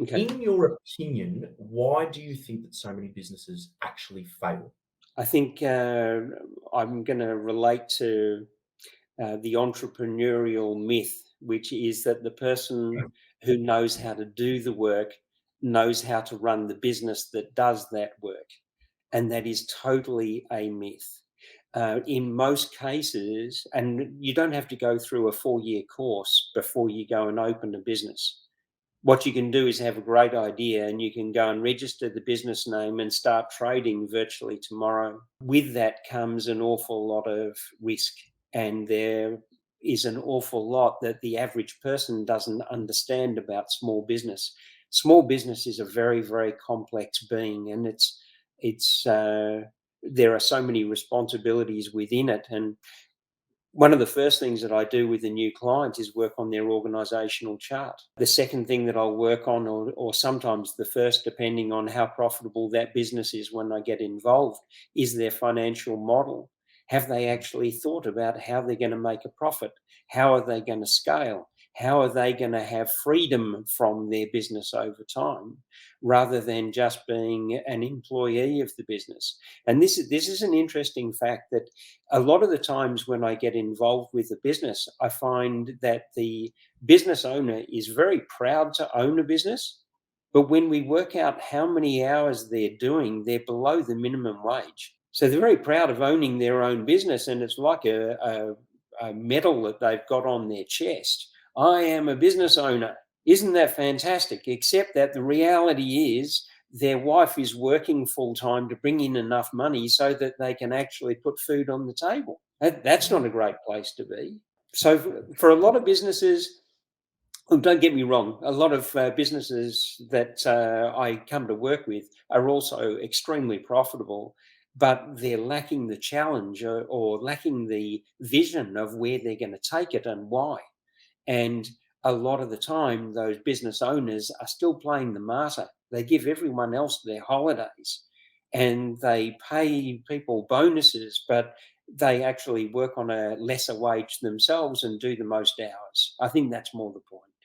Okay. In your opinion, why do you think that so many businesses actually fail? I think I'm going to relate to the entrepreneurial myth, which is that the person who knows how to do the work knows how to run the business that does that work. And that is totally a myth. In most cases, and you don't have to go through a 4-year course before you go and open a business. What you can do is have a great idea and you can go and register the business name and start trading virtually tomorrow. With that comes an awful lot of risk, and there is an awful lot that the average person doesn't understand about small business. Small business is a very, very complex being, and there are so many responsibilities within it. And one of the first things that I do with a new client is work on their organizational chart. The second thing that I'll work on, or sometimes the first, depending on how profitable that business is when I get involved, is their financial model. Have they actually thought about how they're going to make a profit? How are they going to scale? How are they going to have freedom from their business over time, rather than just being an employee of the business? And this is an interesting fact that a lot of the times when I get involved with a business, I find that the business owner is very proud to own a business. But when we work out how many hours they're doing, they're below the minimum wage. So they're very proud of owning their own business, and it's like a medal that they've got on their chest. I am a business owner. Isn't that fantastic? Except that the reality is their wife is working full time to bring in enough money so that they can actually put food on the table. That's not a great place to be. So for a lot of businesses, don't get me wrong, a lot of businesses that I come to work with are also extremely profitable, but they're lacking the challenge, or lacking the vision of where they're going to take it and why. And a lot of the time, those business owners are still playing the martyr. They give everyone else their holidays and they pay people bonuses, but they actually work on a lesser wage themselves and do the most hours. I think that's more the point.